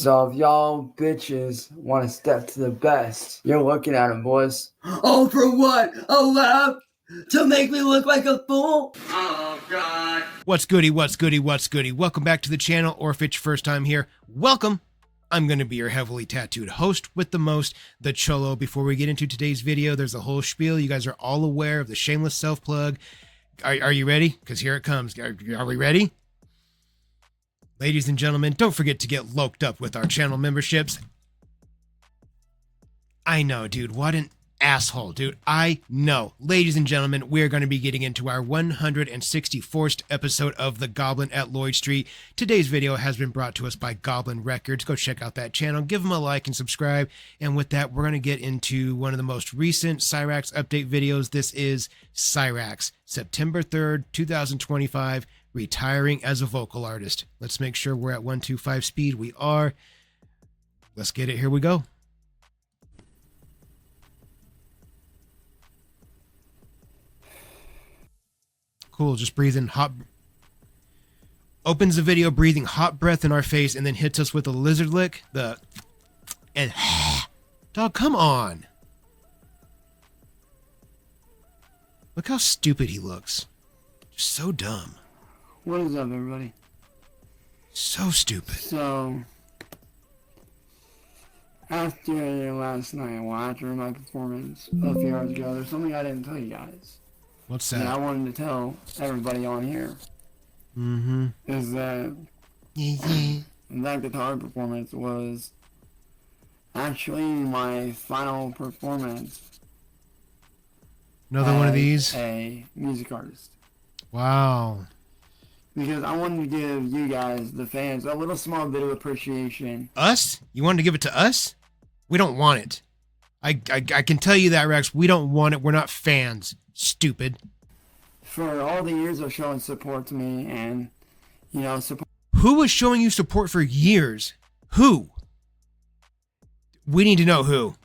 So if y'all bitches want to step to the best, you're looking at them, boys. Oh, for what? A laugh? To make me look like a fool? Oh, God. What's goody, what's goody, what's goody? Welcome back to the channel, or if it's your first time here, welcome. I'm going to be your heavily tattooed host with the most, the Cholo. Before we get into today's video, there's a whole spiel. You guys are all aware of the shameless self-plug. Are you ready? Because here it comes. Are we ready? Ladies and gentlemen, don't forget to get loked up with our channel memberships. I know, dude. What an asshole, dude. I know. Ladies and gentlemen, we're going to be getting into our 164th episode of The Goblin at Lloyd Street. Today's video has been brought to us by Goblin Records. Go check out that channel. Give them a like and subscribe. And with that, we're going to get into one of the most recent Cyraxx update videos. This is Cyraxx, September 3rd, 2025, retiring as a vocal artist. Let's make sure we're at 125 speed. We are. Let's get it. Here we go. Cool, just breathing hot. Opens the video breathing hot breath in our face and then hits us with a lizard lick. And dog, come on. Look how stupid he looks. Just so dumb. What is up, everybody? So stupid. So, after last night, after my performance a few hours ago, there's something I didn't tell you guys. What's that? And I wanted to tell everybody on here. Is that that guitar performance was actually my final performance. Another one of these? A music artist. Wow. Because I wanted to give you guys, the fans, a little small bit of appreciation. Us? You wanted to give it to us? We don't want it. I can tell you that, Raxx. We don't want it. We're not fans. Stupid. For all the years of showing support to me and, you know, support. Who was showing you support for years? Who? We need to know who.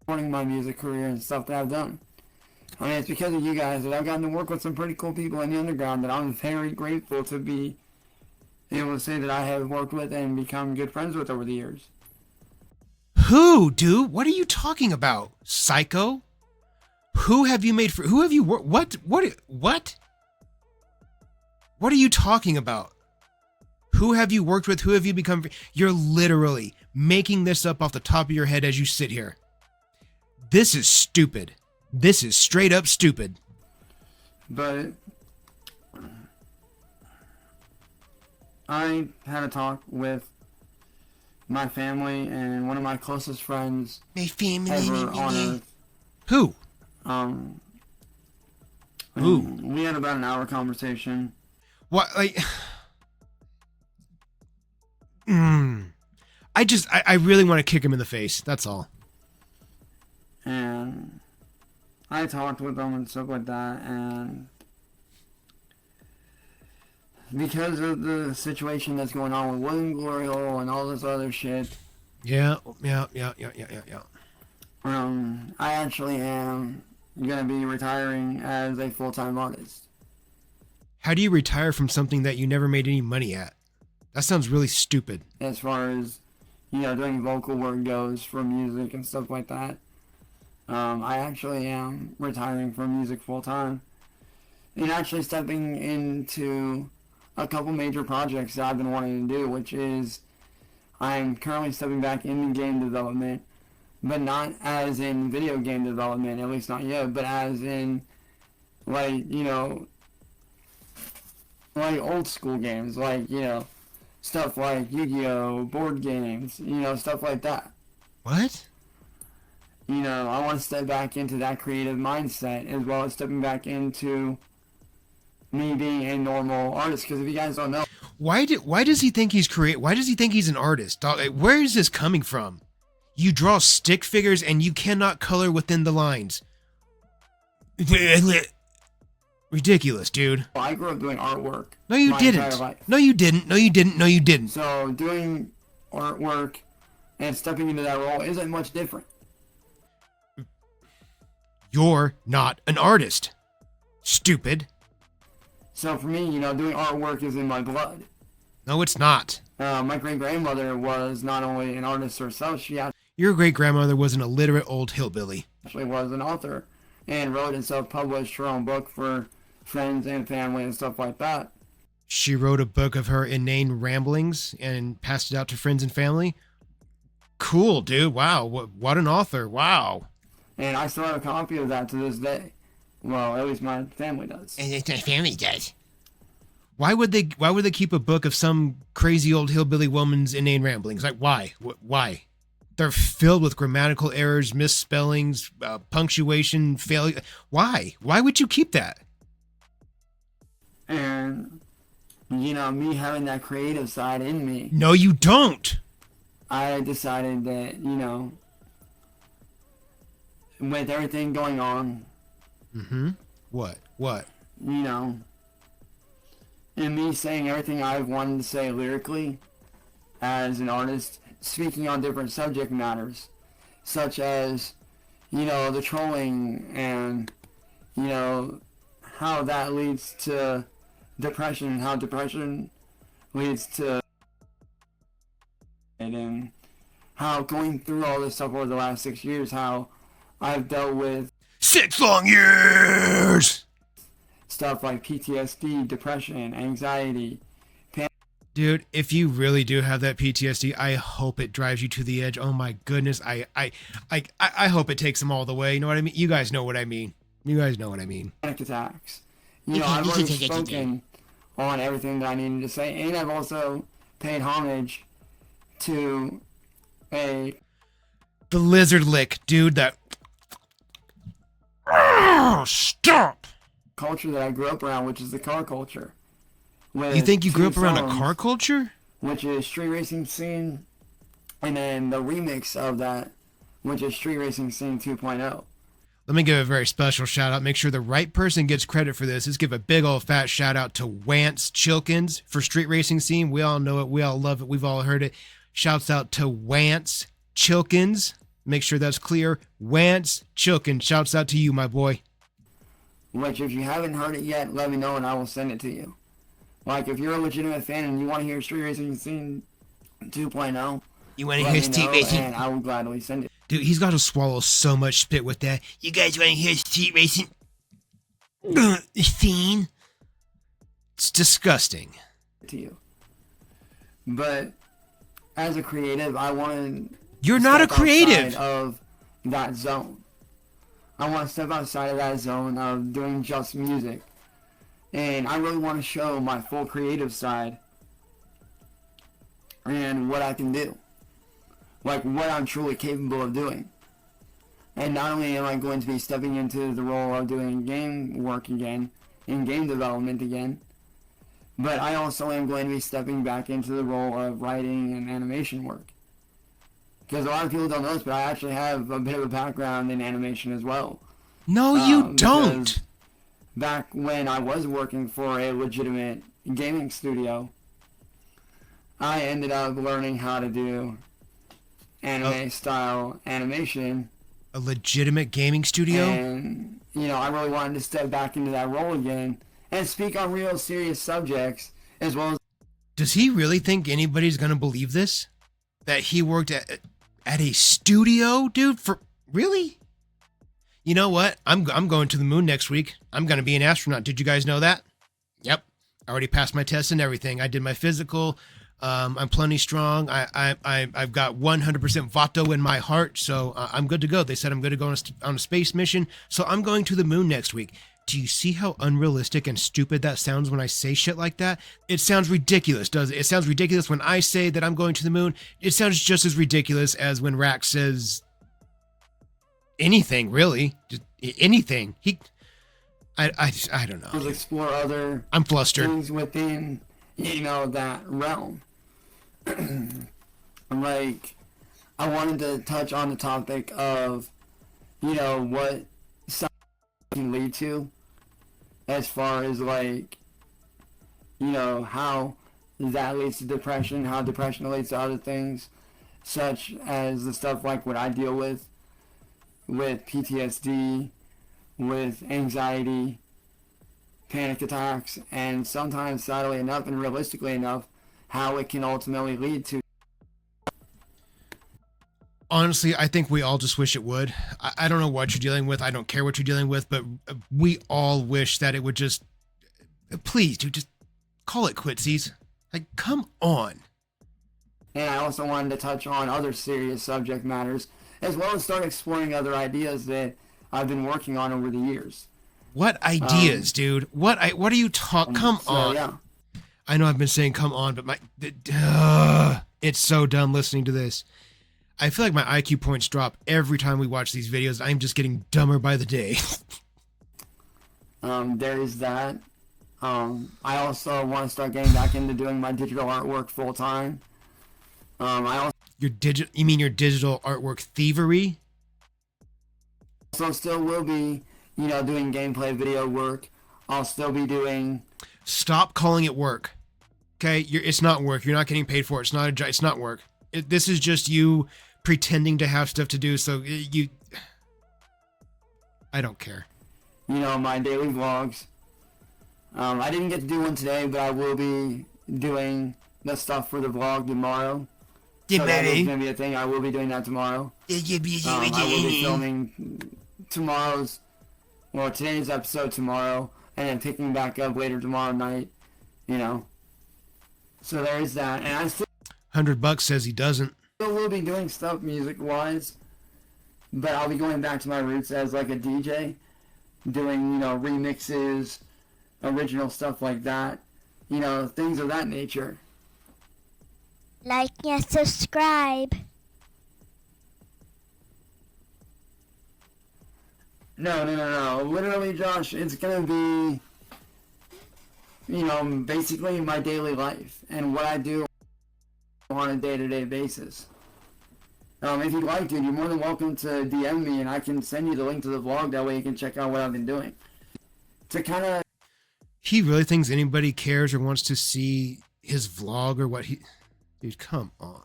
Supporting my music career and stuff that I've done. I mean, it's because of you guys that I've gotten to work with some pretty cool people in the underground that I'm very grateful to be able to say that I have worked with and become good friends with over the years. Who, dude? What are you talking about? Psycho? Who have you made for? Who have you worked? What? What are you talking about? Who have you worked with? Who have you become? You're literally making this up off the top of your head as you sit here. This is stupid. This is straight up stupid. But I had a talk with my family and one of my closest friends ever on earth. Who? Who? We had about an hour conversation. What? Like, I really want to kick him in the face. That's all. And I talked with them and stuff like that, and because of the situation that's going on with William Glory Hole and all this other shit. Yeah. I actually am gonna be retiring as a full-time artist. How do you retire from something that you never made any money at? That sounds really stupid. As far as, you know, doing vocal work goes for music and stuff like that. I actually am retiring from music full-time and actually stepping into a couple major projects that I've been wanting to do, which is I'm currently stepping back into game development, but not as in video game development, at least not yet, but as in, like, you know, like old school games, like, you know, stuff like Yu-Gi-Oh, board games, you know, stuff like that. What? You know, I want to step back into that creative mindset as well as stepping back into me being a normal artist. Because if you guys don't know, why does he think he's Why does he think he's an artist? Dog, where is this coming from? You draw stick figures and you cannot color within the lines. Ridiculous, dude. I grew up doing artwork. No, you didn't. No, you didn't. No, you didn't. No, you didn't. So doing artwork and stepping into that role isn't much different. You're not an artist. Stupid. So for me, you know, doing artwork is in my blood. No, it's not. My great-grandmother was not only an artist herself, she Your great-grandmother was an illiterate old hillbilly. actually was an author and wrote and self-published her own book for friends and family and stuff like that. She wrote a book of her inane ramblings and passed it out to friends and family. Cool, dude. Wow. What an author. Wow. And I still have a copy of that to this day. Well, at least my family does. And my family does. Why would they keep a book of some crazy old hillbilly woman's inane ramblings? Like, why? Why? They're filled with grammatical errors, misspellings, punctuation, failure. Why? Why would you keep that? And, me having that creative side in me, No, you don't. I decided that, with everything going on, Mm-hmm. What? and me saying everything I've wanted to say lyrically as an artist, speaking on different subject matters, such as, the trolling and, how that leads to depression, how depression leads to, and how going through all this stuff over the last 6 years, how I've dealt with 6 long years. stuff like PTSD, depression, anxiety. Dude, if you really do have that PTSD, I hope it drives you to the edge. Oh my goodness, I hope it takes them all the way. You know what I mean? You guys know what I mean. Panic attacks. I've already spoken on everything that I needed to say, and I've also paid homage to the lizard lick, dude. That. Stop. culture that I grew up around, which is the car culture. You think you grew up around a songs, car culture? which is street racing scene, and then the remix of that, which is street racing scene 2.0. Let me give a very special shout out. Make sure the right person gets credit for this. Let's give a big old fat shout out to Wance Chilkins for Street Racing Scene. We all know it. We all love it. We've all heard it. Shouts out to Wance Chilkins. Make sure that's clear. Wance Chilkins. Shouts out to you, my boy. Which, if you haven't heard it yet, let me know and I will send it to you. Like, if you're a legitimate fan and you want to hear Street Racing Scene 2.0, You want to let hear me Street know Racing? and I will gladly send it Dude, he's got to swallow so much spit with that. You guys want to hear Street Racing Scene? It's disgusting. to you. But as a creative, I want to You're not a step creative. outside of that zone. I want to step outside of that zone of doing just music. And I really want to show my full creative side and what I can do. Like, what I'm truly capable of doing. And not only am I going to be stepping into the role of doing game work again, in game development again, but I also am going to be stepping back into the role of writing and animation work. Because a lot of people don't know this, but I actually have a bit of a background in animation as well. No, you because don't. Back when I was working for a legitimate gaming studio, I ended up learning how to do anime-style animation. A legitimate gaming studio? And, I really wanted to step back into that role again and speak on real serious subjects as well as... Does he really think anybody's going to believe this? That he worked at a studio, dude? For really? You know what? I'm going to the moon next week. I'm going to be an astronaut. Did you guys know that? Yep. I already passed my test and everything. I did my physical. I'm plenty strong. I've got 100% Vato in my heart, so I'm good to go. They said I'm going to go on a space mission, so I'm going to the moon next week. Do you see how unrealistic and stupid that sounds when I say shit like that? It sounds ridiculous, does it? It sounds ridiculous when I say that I'm going to the moon. It sounds just as ridiculous as when Raxx says anything, really. Just anything. I don't know. explore other I'm flustered. things within, that realm. Like, I wanted to touch on the topic of, what something can lead to, as far as, like, how that leads to depression, how depression leads to other things, such as the stuff like what I deal with PTSD, with anxiety, panic attacks, and sometimes, sadly enough and realistically enough, how it can ultimately lead to. Honestly, I think we all just wish it would. I don't know what you're dealing with. I don't care what you're dealing with, but we all wish that it would just, please, dude, just call it quitsies. Like, come on. And I also wanted to touch on other serious subject matters, as well as start exploring other ideas that I've been working on over the years. What ideas, dude? What are you talking? Come on. Yeah. I know I've been saying come on, but it's so dumb listening to this. I feel like my IQ points drop every time we watch these videos. I'm just getting dumber by the day. There is that. I also want to start getting back into doing my digital artwork full time. You mean your digital artwork thievery? Also still will be, doing gameplay video work. I'll still be doing. Stop calling it work. Okay, it's not work. You're not getting paid for it. It's not a job. It's not work. This is just you pretending to have stuff to do. So I don't care. My daily vlogs. I didn't get to do one today, but I will be doing the stuff for the vlog tomorrow. So that is going to be a thing. I will be doing that tomorrow. I will be filming today's episode tomorrow, and then picking back up later tomorrow night, So there is that. And I still $100 says he doesn't. will be doing stuff music-wise, but I'll be going back to my roots as like a DJ, doing, remixes, original stuff like that, things of that nature. Like and subscribe. No. Literally, Josh, it's going to be, basically my daily life and what I do on a day-to-day basis. If you'd like, dude, you're more than welcome to DM me, and I can send you the link to the vlog. That way you can check out what I've been doing. To kind of... He really thinks anybody cares or wants to see his vlog or what he... Dude, come on.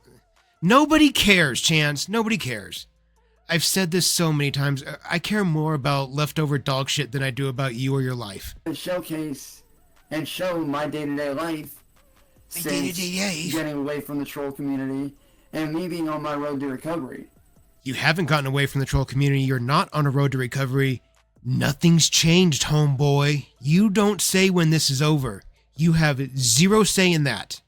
Nobody cares, Chance. Nobody cares. I've said this so many times. I care more about leftover dog shit than I do about you or your life. Showcase and show my day-to-day life since getting away from the troll community and me being on my road to recovery. You haven't gotten away from the troll community. You're not on a road to recovery. Nothing's changed, homeboy. You don't say when this is over. You have zero say in that.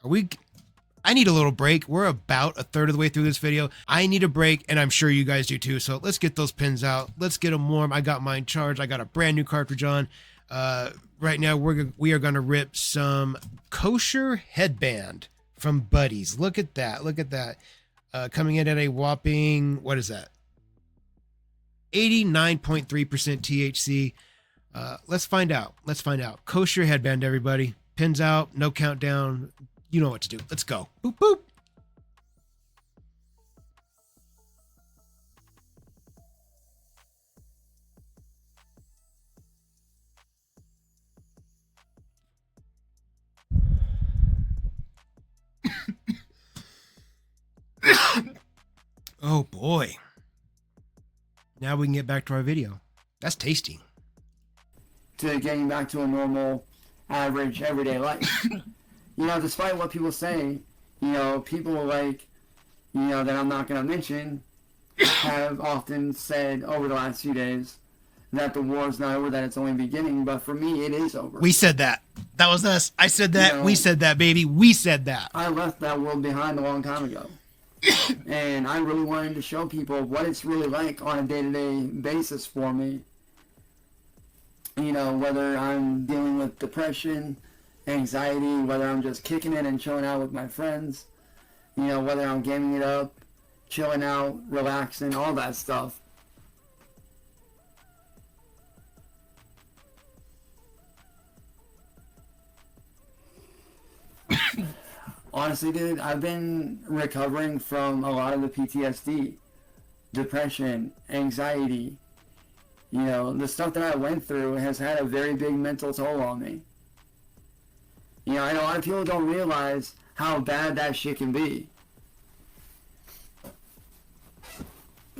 I need a little break. We're about a third of the way through this video. I need a break, and I'm sure you guys do too. So let's get those pins out. Let's get them warm. I got mine charged. I got a brand new cartridge on. Right now, we are going to rip some Kosher Headband from Buddies. Look at that. Look at that. Coming in at a whopping, what is that? 89.3% THC. Let's find out. Kosher Headband, everybody. Pins out. No countdown. You know what to do. Let's go. Boop, boop. Oh boy. Now we can get back to our video. That's tasty. To getting back to a normal, average, everyday life. Despite what people say, people like, that I'm not going to mention, have often said over the last few days that the war's not over, that it's only beginning, but for me, it is over. We said that. That was us. I said that. We said that, baby. We said that. I left that world behind a long time ago. And I really wanted to show people what it's really like on a day-to-day basis for me. Whether I'm dealing with depression, anxiety, whether I'm just kicking it and chilling out with my friends, whether I'm gaming it up, chilling out, relaxing, all that stuff. Honestly, dude, I've been recovering from a lot of the PTSD, depression, anxiety. The stuff that I went through has had a very big mental toll on me. I know a lot of people don't realize how bad that shit can be.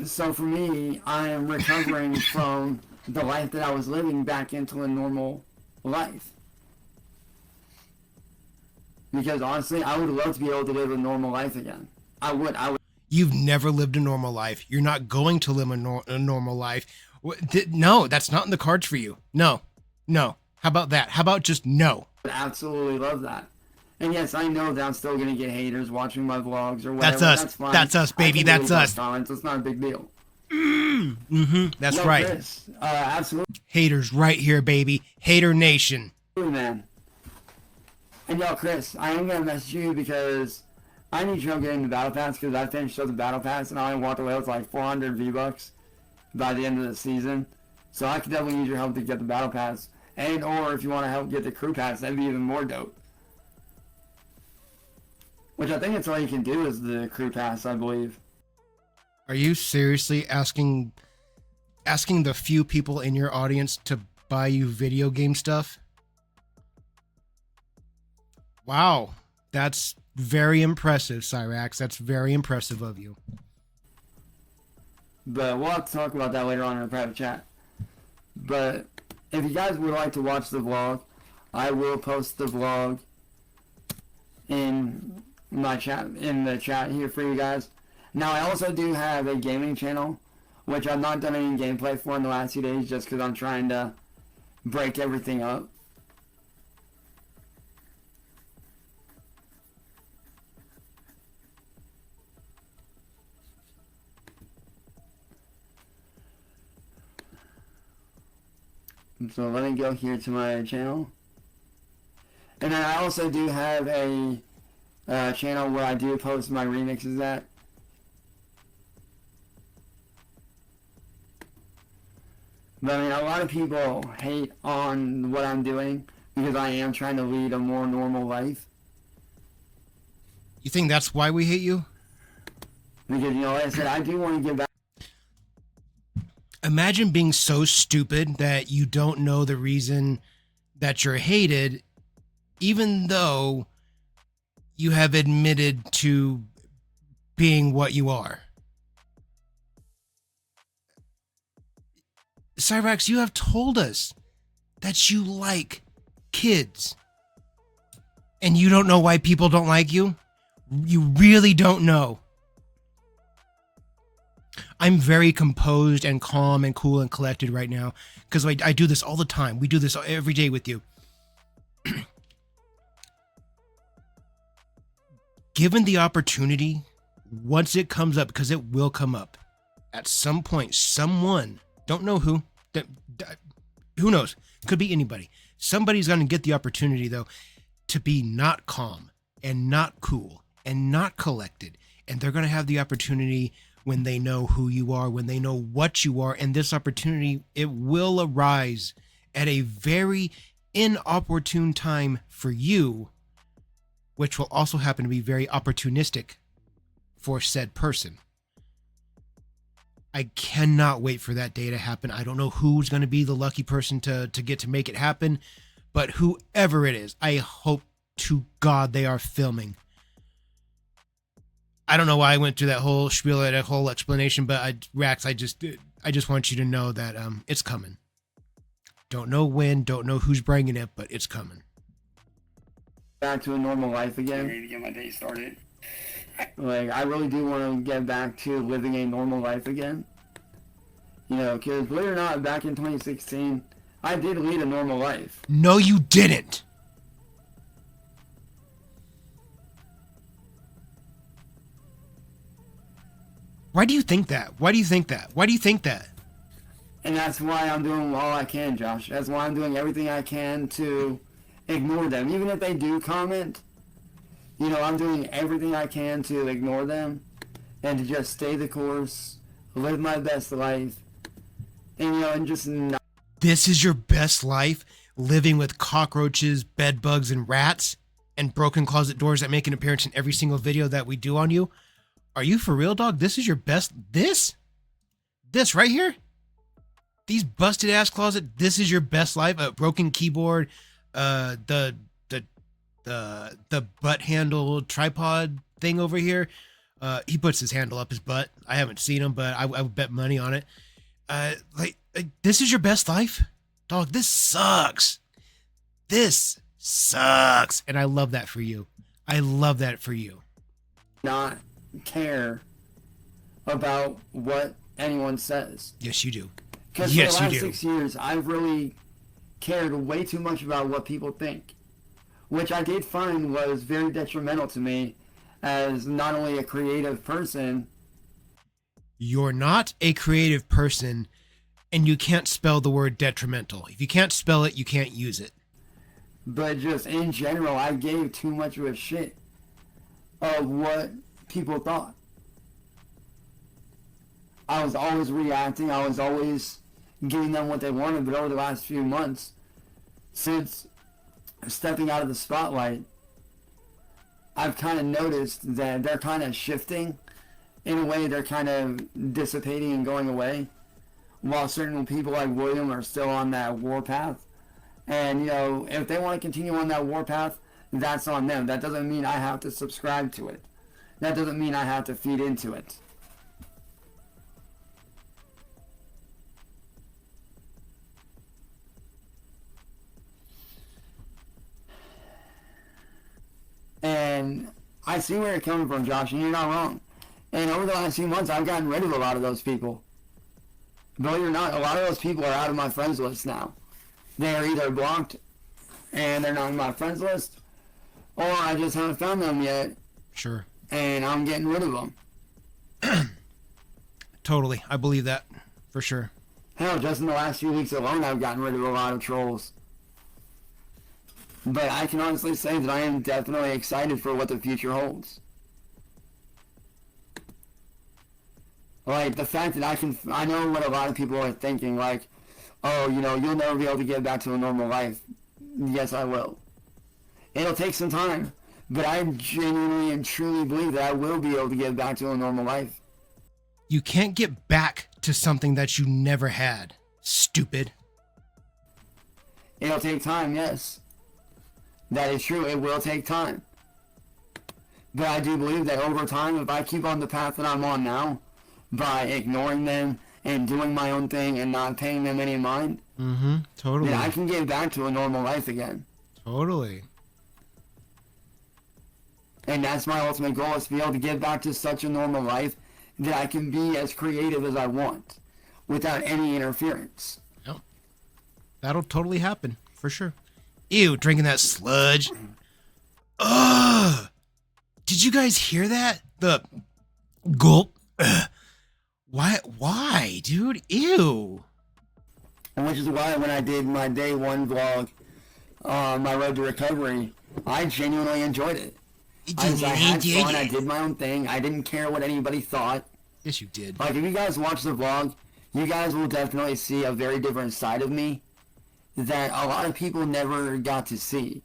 So for me, I am recovering from the life that I was living back into a normal life. Because honestly, I would love to be able to live a normal life again. I would. You've never lived a normal life. You're not going to live a normal life. No, that's not in the cards for you. No. How about that? How about just no? would absolutely love that. And yes, I know that I'm still going to get haters watching my vlogs or whatever. That's us. Fine. That's us, baby. That's us. Comments. It's not a big deal. That's Yo, right. Chris, absolutely, Haters right here, baby. Hater nation. man. And yo, Chris, I am going to message you because I need your help getting the Battle Pass because I finished up the Battle Pass and I walked away with like 400 V-Bucks by the end of the season. So I could definitely use your help to get the Battle Pass. And or if you want to help get the Crew Pass, that'd be even more dope. Which I think that's all you can do is the Crew Pass, I believe. Are you seriously asking the few people in your audience to buy you video game stuff? Wow, that's very impressive, Cyraxx. That's very impressive of you. But we'll have to talk about that later on in a private chat. But if you guys would like to watch the vlog, I will post the vlog in my chat, in the chat here for you guys. Now I also do have a gaming channel, which I've not done any gameplay for in the last few days just because I'm trying to break everything up. So let me go here to my channel. And then I also do have a channel where I do post my remixes at. But I mean, a lot of people hate on what I'm doing because I am trying to lead a more normal life. You think that's why we hate you? Because, you know, like I said, I do want to give back. Imagine being so stupid that you don't know the reason that you're hated, even though you have admitted to being what you are. Cyraxx, you have told us that you like kids. And you don't know why people don't like you? You really don't know. I'm very composed and calm and cool and collected right now because I do this all the time. We do this every day with you. Given the opportunity, once it comes up, because it will come up, at some point, someone, don't know who knows? Could be anybody. Somebody's going to get the opportunity, though, to be not calm and not cool and not collected. And they're going to have the opportunity when they know who you are, when they know what you are. And this opportunity, it will arise at a very inopportune time for you, which will also happen to be very opportunistic for said person. I cannot wait for that day to happen. I don't know who's going to be the lucky person to get to make it happen, but whoever it is, I hope to God they are filming. I don't know why I went through that whole spiel, that whole explanation, but Raxx, I just want you to know that it's coming. Don't know when, don't know who's bringing it, but it's coming. Back to a normal life again. Ready to get my day started. Like, I really do want to get back to living a normal life again. You know, because believe it or not, back in 2016, I did lead a normal life. No, you didn't. Why do you think that? Why do you think that? Why do you think that? And that's why I'm doing all I can, Josh. That's why I'm doing everything I can to ignore them. Even if they do comment, you know, I'm doing everything I can to ignore them and to just stay the course, live my best life, and, you know, and just not. This is your best life? Living with cockroaches, bed bugs, and rats? And broken closet doors that make an appearance in every single video that we do on you? Are you for real, dog? This is your best... This right here? These busted ass closet, this is your best life? A broken keyboard, the butt handle tripod thing over here. He puts his handle up his butt. I haven't seen him, but I would bet money on it. Like, this is your best life? Dog, this sucks. This sucks. And I love that for you. I love that for you. Not care about what anyone says. Yes, you do. Because Yes, for the you last do. 6 years, I've really cared way too much about what people think, which I did find was very detrimental to me as not only a creative person. You're not a creative person, and you can't spell the word detrimental. If you can't spell it, you can't use it. But just in general, I gave too much of a shit of what people thought. I was always reacting. I was always giving them what they wanted. But over the last few months, since stepping out of the spotlight, I've kind of noticed that they're kind of shifting. In a way, they're kind of dissipating and going away, while certain people like William are still on that warpath. And, you know, if they want to continue on that warpath, that's on them. That doesn't mean I have to subscribe to it. That doesn't mean I have to feed into it. And I see where you're coming from, Josh, and you're not wrong. And over the last few months, I've gotten rid of a lot of those people. Believe it or not, a lot of those people are out of my friends list now. They are either blocked and they're not on my friends list, or I just haven't found them yet. Sure. And I'm getting rid of them. Totally. I believe that. For sure. Hell, just in the last few weeks alone, I've gotten rid of a lot of trolls. But I can honestly say that I am definitely excited for what the future holds. Like, the fact that I know what a lot of people are thinking, like, oh, you know, you'll never be able to get back to a normal life. Yes, I will. It'll take some time, but I genuinely and truly believe that I will be able to get back to a normal life. You can't get back to something that you never had. Stupid. It'll take time, yes. That is true, it will take time. But I do believe that over time, if I keep on the path that I'm on now, by ignoring them and doing my own thing and not paying them any mind, Totally. then I can get back to a normal life again. Totally. And that's my ultimate goal, is to be able to get back to such a normal life that I can be as creative as I want without any interference. Yep. That'll totally happen. For sure. Ew, drinking that sludge. Ugh. Did you guys hear that? The gulp. Ugh. Why, dude? Ew. And which is why when I did my day one vlog on my road to recovery, I genuinely enjoyed it. I had fun, I did my own thing, I didn't care what anybody thought. Yes, you did. Like, if you guys watch the vlog, you guys will definitely see a very different side of me that a lot of people never got to see.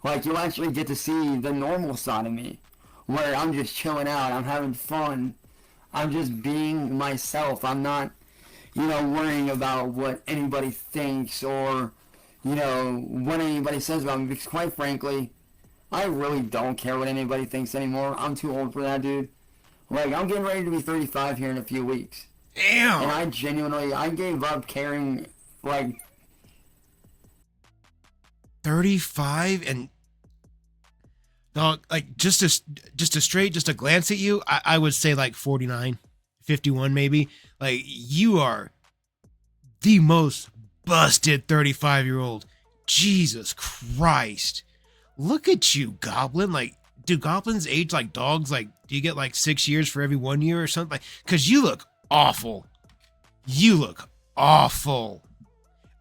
Like, you'll actually get to see the normal side of me, where I'm just chilling out, I'm having fun, I'm just being myself. I'm not, you know, worrying about what anybody thinks or, you know, what anybody says about me, because quite frankly, I really don't care what anybody thinks anymore. I'm too old for that, dude. Like, I'm getting ready to be 35 here in a few weeks. Damn. And I gave up caring, like... 35 and... Dog, like, just a glance at you, I would say like 49, 51 maybe. Like, you are the most busted 35-year-old. Jesus Christ. Look at you, Goblin. Like, do goblins age like dogs? Like, do you get like 6 years for every 1 year or something? Because you look awful. You look awful.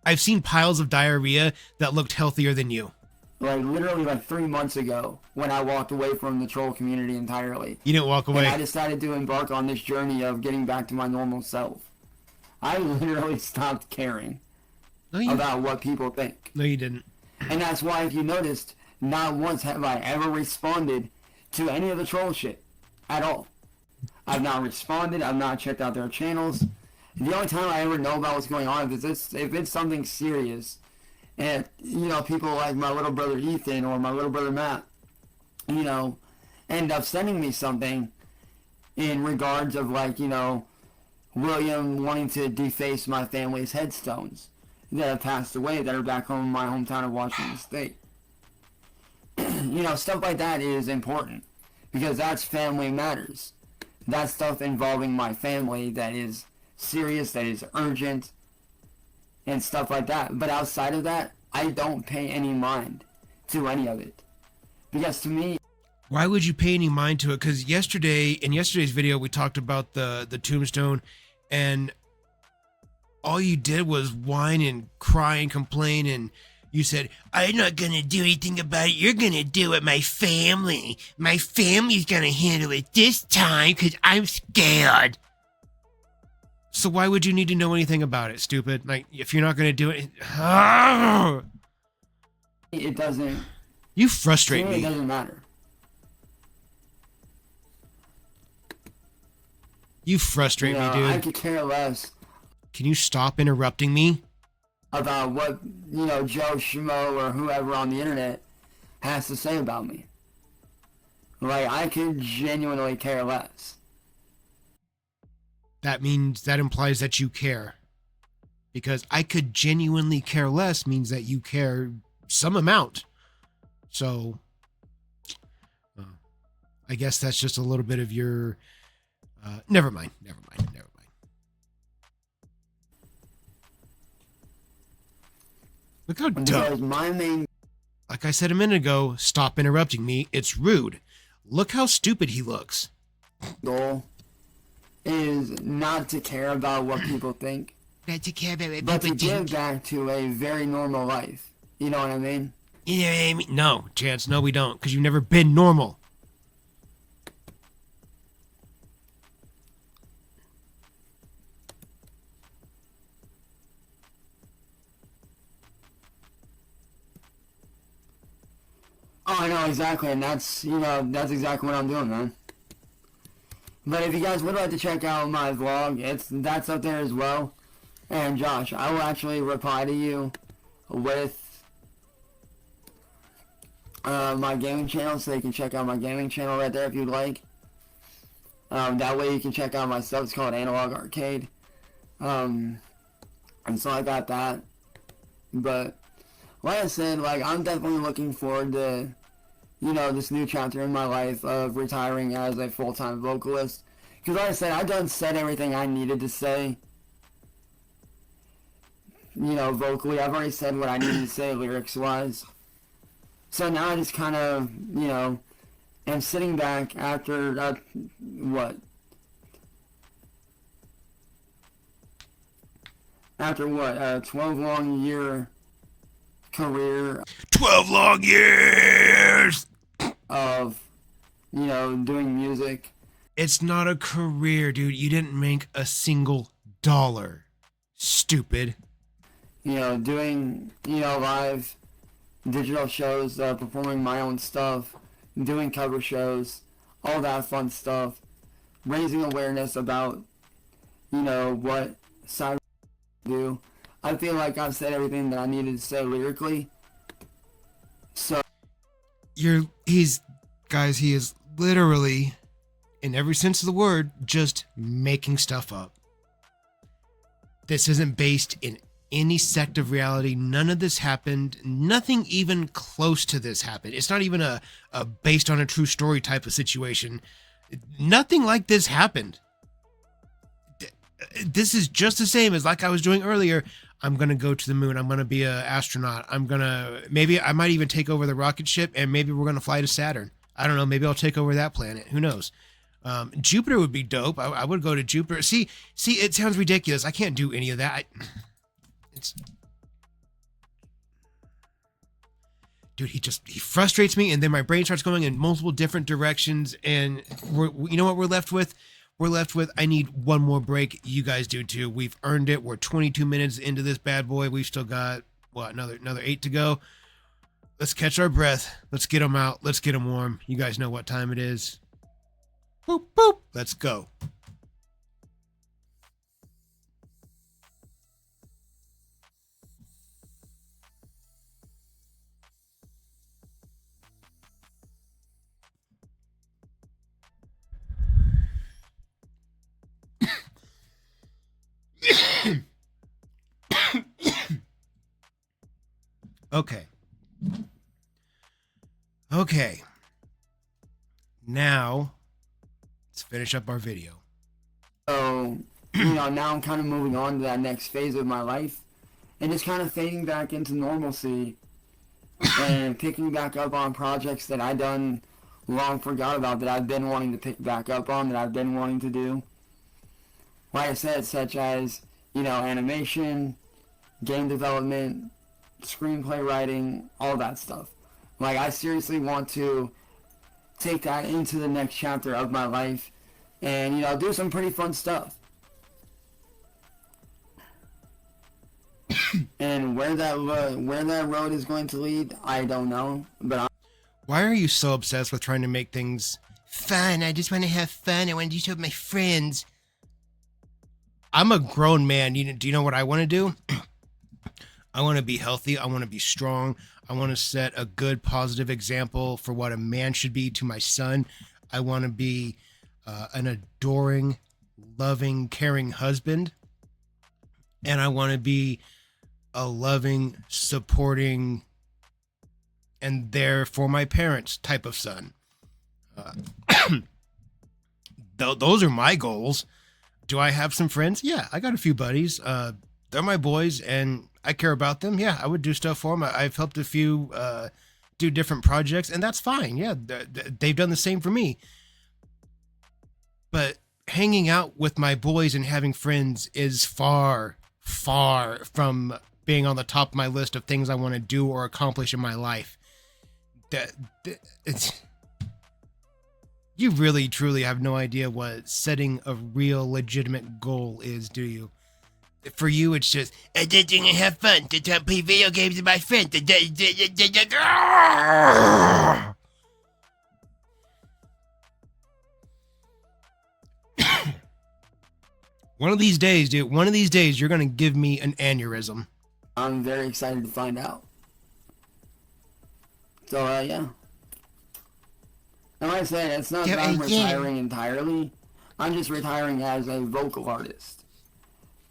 I've seen piles of diarrhea that looked healthier than you. Like, literally, like 3 months ago, when I walked away from the troll community entirely. You didn't walk away. And I decided to embark on this journey of getting back to my normal self. I literally stopped caring about what people think. No, you didn't. And that's why, if you noticed, not once have I ever responded to any of the troll shit. At all. I've not responded, I've not checked out their channels. The only time I ever know about what's going on is if it's something serious. And, you know, people like my little brother Ethan or my little brother Matt, you know, end up sending me something in regards of, like, you know, William wanting to deface my family's headstones. that have passed away that are back home in my hometown of Washington State. You know, stuff like that is important because that's family matters. That's stuff involving my family that is serious, that is urgent, and stuff like that. But outside of that, I don't pay any mind to any of it. Because to me... Why would you pay any mind to it? Because in yesterday's video, we talked about the tombstone, and all you did was whine and cry and complain, and you said, I'm not going to do anything about it. You're going to do it, my family. My family's going to handle it this time because I'm scared. So why would you need to know anything about it, stupid? Like, if you're not going to do it... It doesn't... You frustrate me. It doesn't matter. You frustrate me, dude. I could care less. Can you stop interrupting me? About what, Joe Schmo or whoever on the internet has to say about me. Like, I could genuinely care less. That implies that you care. Because I could genuinely care less means that you care some amount. So, I guess that's just a little bit of your... Never mind. Look how dumb. Like I said a minute ago, stop interrupting me. It's rude. Look how stupid he looks. Goal is not to care about what people think, Not to care about what but to people think. give back to a very normal life. You know what I mean? You know what I mean? No, Chance, no we don't, because you've never been normal. Oh, I know, exactly, and that's exactly what I'm doing, man. But if you guys would like to check out my vlog, that's up there as well. And Josh, I will actually reply to you with my gaming channel, so you can check out my gaming channel right there if you'd like. That way you can check out my stuff. It's called Analog Arcade. And so I got that. But like I said, I'm definitely looking forward to, this new chapter in my life of retiring as a full-time vocalist. Because like I said, I've done said everything I needed to say, vocally. I've already said what I needed to say lyrics-wise. So now I just kind of, am sitting back after, 12 long year career 12 long years of, doing music. It's not a career, dude. You didn't make a single dollar. Stupid. Doing, live digital shows, performing my own stuff, doing cover shows, all that fun stuff, raising awareness about, what Cyraxx do. I feel like I've said everything that I needed to say lyrically. So He is literally, in every sense of the word, just making stuff up. This isn't based in any sect of reality. None of this happened. Nothing even close to this happened. It's not even a based on a true story type of situation. Nothing like this happened. This is just the same as like I was doing earlier. I'm going to go to the moon. I'm going to be an astronaut. Maybe I might even take over the rocket ship, and maybe we're going to fly to Saturn. I don't know. Maybe I'll take over that planet. Who knows? Jupiter would be dope. I would go to Jupiter. See, it sounds ridiculous. I can't do any of that. Dude, he frustrates me, and then my brain starts going in multiple different directions, and you know what we're left with? I need one more break. You guys do too. We've earned it. We're 22 minutes into this bad boy. We've still got, another 8 to go. Let's catch our breath. Let's get them out. Let's get them warm. You guys know what time it is. Boop, boop. Let's go. Okay. Okay. Now, let's finish up our video. So, now I'm kind of moving on to that next phase of my life and just kind of fading back into normalcy and picking back up on projects that I done long forgot about, that I've been wanting to pick back up on, that I've been wanting to do. Like I said, such as, animation, game development, screenplay writing, all that stuff. Like, I seriously want to take that into the next chapter of my life and, do some pretty fun stuff. And where that road is going to lead, I don't know. But why are you so obsessed with trying to make things fun? I just want to have fun. I want to do stuff with my friends. I'm a grown man. Do you know what I want to do? I want to be healthy. I want to be strong. I want to set a good, positive example for what a man should be to my son. I want to be an adoring, loving, caring husband. And I want to be a loving, supporting, and there for my parents type of son. Those are my goals. Do I have some friends? Yeah, I got a few buddies. They're my boys, and I care about them. Yeah, I would do stuff for them. I've helped a few do different projects, and that's fine. Yeah, they've done the same for me. But hanging out with my boys and having friends is far, far from being on the top of my list of things I want to do or accomplish in my life. You really, truly have no idea what setting a real, legitimate goal is, do you? For you, it's just, I just want to have fun, to play video games with my friends. One of these days, dude, you're going to give me an aneurysm. I'm very excited to find out. So, yeah. And like I said, it's not that I'm retiring entirely. I'm just retiring as a vocal artist.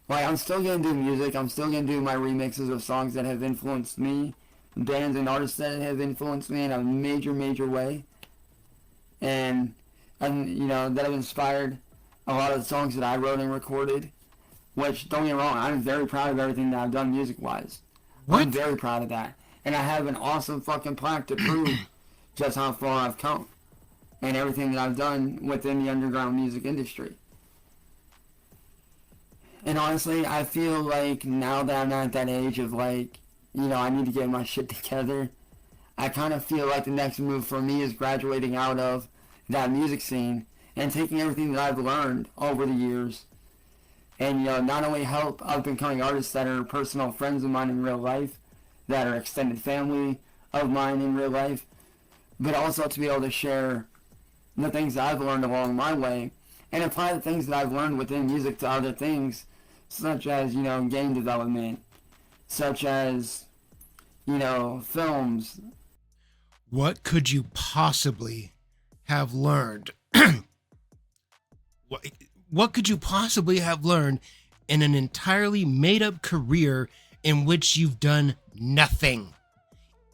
Like, I'm still going to do music. I'm still going to do my remixes of songs that have influenced me. Bands and artists that have influenced me in a major, major way. And that have inspired a lot of the songs that I wrote and recorded. Which, don't get me wrong, I'm very proud of everything that I've done music-wise. What? I'm very proud of that. And I have an awesome fucking plaque to prove just how far I've come. And everything that I've done within the underground music industry. And honestly, I feel like now that I'm at that age of I need to get my shit together, I kind of feel like the next move for me is graduating out of that music scene and taking everything that I've learned over the years and, not only help up-and-coming artists that are personal friends of mine in real life, that are extended family of mine in real life, but also to be able to share the things that I've learned along my way and apply the things that I've learned within music to other things, such as, game development, such as, films. What could you possibly have learned? What could you possibly have learned in an entirely made-up career in which you've done nothing?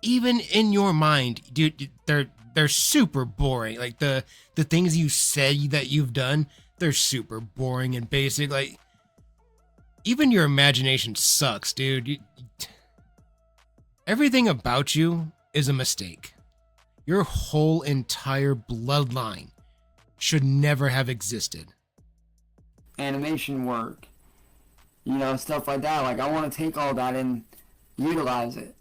Even in your mind, dude, they're super boring. Like, the things you say that you've done, they're super boring and basic. Like, even your imagination sucks, dude. Everything about you is a mistake. Your whole entire bloodline should never have existed. Animation work, stuff like that. Like, I want to take all that and utilize it.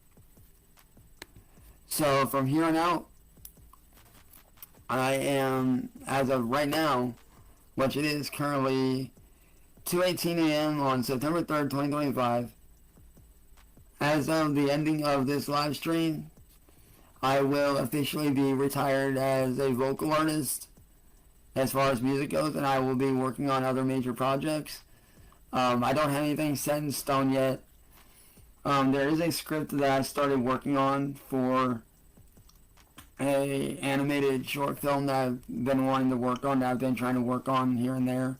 So from here on out, I am, as of right now, which it is currently 2:18 a.m. on September 3rd, 2025, as of the ending of this live stream, I will officially be retired as a vocal artist as far as music goes, and I will be working on other major projects. I don't have anything set in stone yet. There is a script that I started working on for a animated short film that I've been wanting to work on, that I've been trying to work on here and there.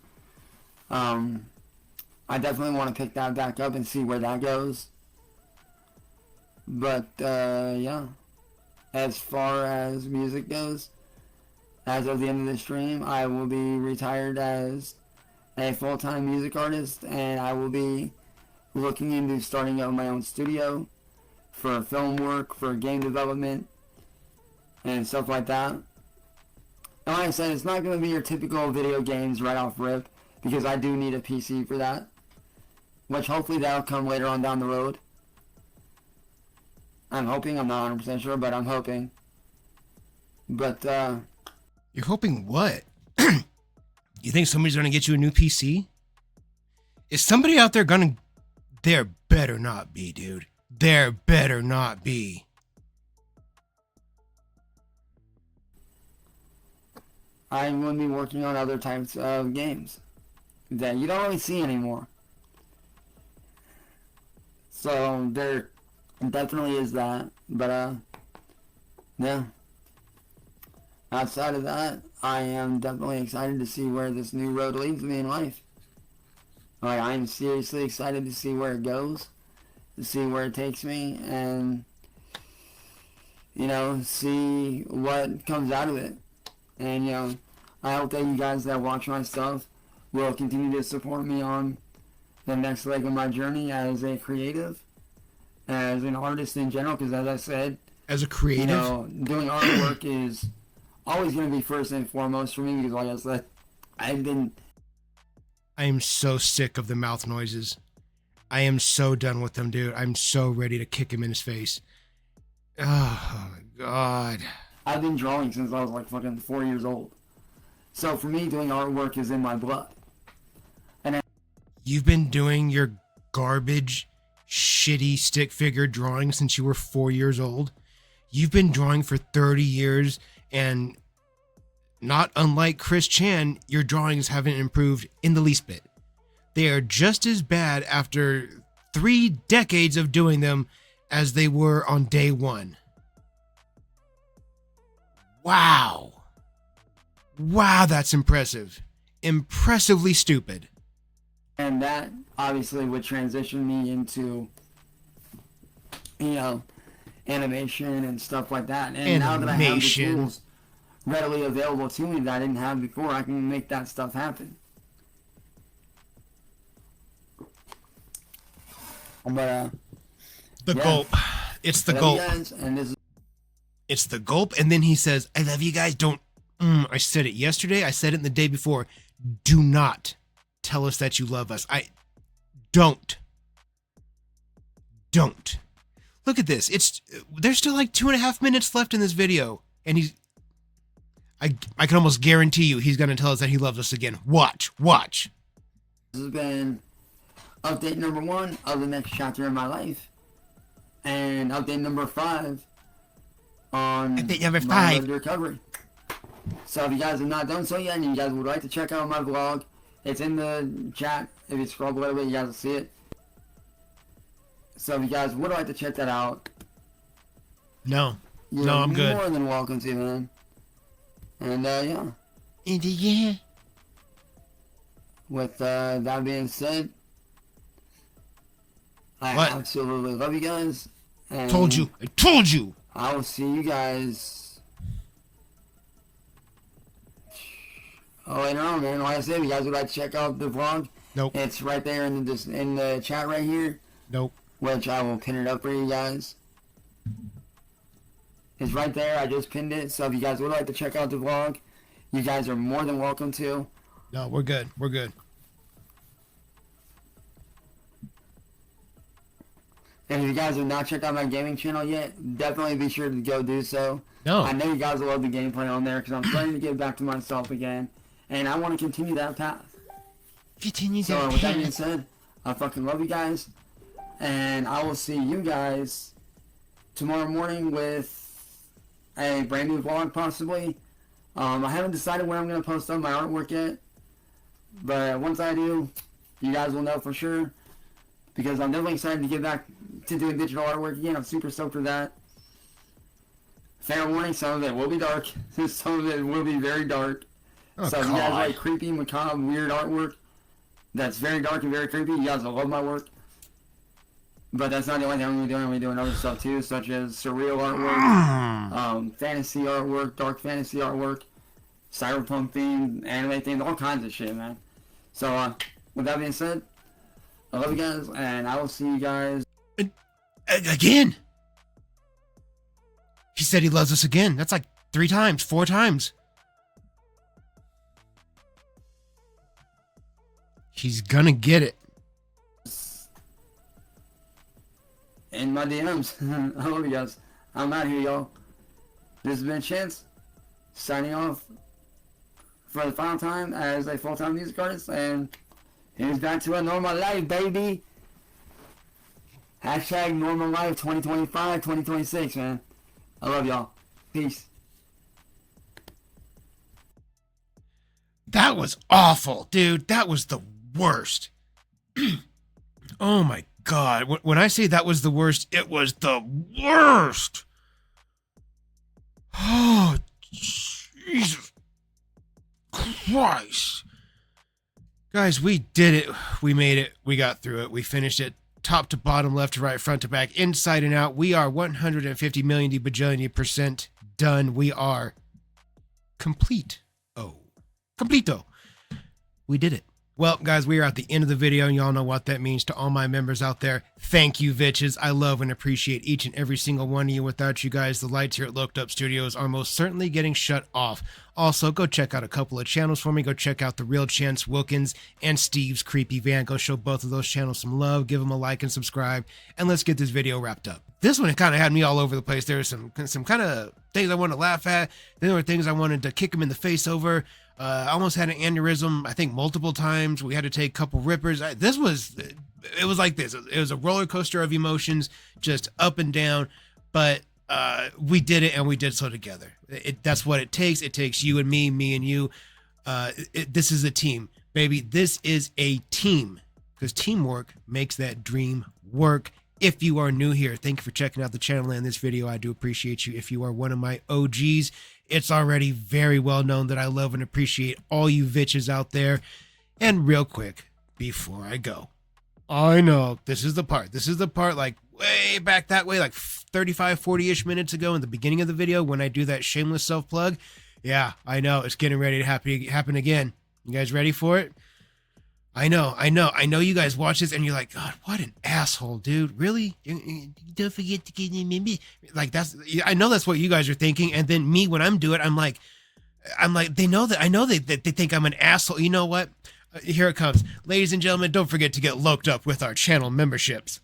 I definitely want to pick that back up and see where that goes. But, yeah. As far as music goes, as of the end of the stream, I will be retired as a full-time music artist, and I will be looking into starting up my own studio for film work, for game development, and stuff like that. And like I said, it's not going to be your typical video games right off rip, because I do need a PC for that, which hopefully that'll come later on down the road. I'm hoping, I'm not 100% sure, but I'm hoping. But, You're hoping what? You think somebody's gonna get you a new PC? Is somebody out there gonna... There better not be, dude. There better not be. I'm going to be working on other types of games that you don't really see anymore. So, there definitely is that. But, yeah. Outside of that, I am definitely excited to see where this new road leads me in life. Like, I am seriously excited to see where it goes, to see where it takes me, and, you know, see what comes out of it. And, you know, I hope that you guys that watch my stuff will continue to support me on the next leg of my journey as a creative, as an artist in general, because as I said, as a creative, you know, doing artwork is always going to be first and foremost for me, because like I said, I am so sick of the mouth noises. I am so done with them, dude. I'm so ready to kick him in his face. Oh, my God. I've been drawing since I was like fucking 4 years old. So for me, doing artwork is in my blood. You've been doing your garbage, shitty stick figure drawing since you were 4 years old? You've been drawing for 30 years, and not unlike Chris Chan, your drawings haven't improved in the least bit. They are just as bad after 3 decades of doing them as they were on day one. Wow. Wow, that's impressive. Impressively stupid. And that obviously would transition me into, you know, animation and stuff like that. And now that I have the tools readily available to me that I didn't have before, I can make that stuff happen. But, the gulp. It's the gulp. Guys, and this is It's the gulp, and then he says, I love you guys. Don't. I said it yesterday. I said it the day before. Do not tell us that you love us. Don't. Look at this. There's still like 2.5 minutes left in this video, and I can almost guarantee you he's going to tell us that he loves us again. Watch. This has been update number 1 of the next chapter in my life, and update number 5 on update number my 5 recovery. So if you guys have not done so yet, and you guys would like to check out my vlog, it's in the chat. If you scroll a little bit, you guys will see it. So if you guys would like to check that out, No, you're I'm good. more than welcome to, man. And yeah. Yeah. With that being said, I What? absolutely love you guys. And I told you. I will see you guys later on, man. Like I said, if you guys would like to check out the vlog, Nope. it's right there in the chat right here, Nope. which I will pin it up for you guys. It's right there. I just pinned it. So if you guys would like to check out the vlog, you guys are more than welcome to. No, we're good. And if you guys have not checked out my gaming channel yet, definitely be sure to go do so. No. I know you guys will love the gameplay on there, because I'm starting to get back to myself again, and I want to continue that path. So with that being said, I fucking love you guys, and I will see you guys tomorrow morning with a brand new vlog, possibly. I haven't decided when I'm going to post up my artwork yet, but once I do, you guys will know for sure, because I'm definitely excited to get back to doing digital artwork again. I'm super stoked for that. Fair warning, some of it will be dark. Some of it will be very dark. Oh, so if you guys like creepy, macabre, weird artwork that's very dark and very creepy, you guys will love my work. But that's not the only thing we're doing. We're doing other stuff too, such as surreal artwork, fantasy artwork, dark fantasy artwork, cyberpunk themed, anime themed, all kinds of shit, man. So, with that being said, I love you guys, and I will see you guys again. He said he loves us again. That's like 3 times, 4 times. He's gonna get it. in my DMs. I love you guys. I'm out here, y'all. This has been Chance, signing off for the final time as a full-time music artist, and here's back to a normal life, baby. Hashtag normal life 2025, 2026, man. I love y'all. Peace. That was awful, dude. That was the worst. Oh my God. When I say that was the worst, it was the worst. Oh, Jesus Christ. Guys, we did it. We made it. We got through it. We finished it. Top to bottom, left to right, front to back, inside and out. We are 150 million bajillion% done. We are complete. Completo. We did it. Well, guys, we are at the end of the video, and y'all know what that means to all my members out there. Thank you, Vitches. I love and appreciate each and every single one of you. Without you guys, the lights here at Looked Up Studios are most certainly getting shut off. Also, go check out a couple of channels for me. Go check out The Real Chance Wilkins and Steve's Creepy Van. Go show both of those channels some love. Give them a like and subscribe. And let's get this video wrapped up. This one kind of had me all over the place. There were some kind of things I wanted to laugh at. Then there were things I wanted to kick him in the face over. I almost had an aneurysm, I think, multiple times. We had to take a couple rippers. It was like this. It was a roller coaster of emotions, just up and down. But we did it, and we did so together. That's what it takes. It takes you and me and you. This is a team, baby. This is a team, because teamwork makes that dream work. If you are new here, thank you for checking out the channel and this video. I do appreciate you. If you are one of my OGs, it's already very well known that I love and appreciate all you Vitches out there. And real quick, before I go, I know this is the part like way back that way, like 35, 40-ish minutes ago in the beginning of the video when I do that shameless self-plug. Yeah, I know it's getting ready to happen again. You guys ready for it? I know you guys watch this and you're like, God, what an asshole, dude. Really? Don't forget to get me. Like, I know that's what you guys are thinking. And then me, when I'm doing it, I'm like, they know that. I know that they think I'm an asshole. You know what? Here it comes. Ladies and gentlemen, don't forget to get loked up with our channel memberships.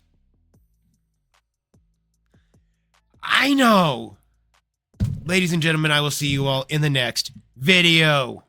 I know. Ladies and gentlemen, I will see you all in the next video.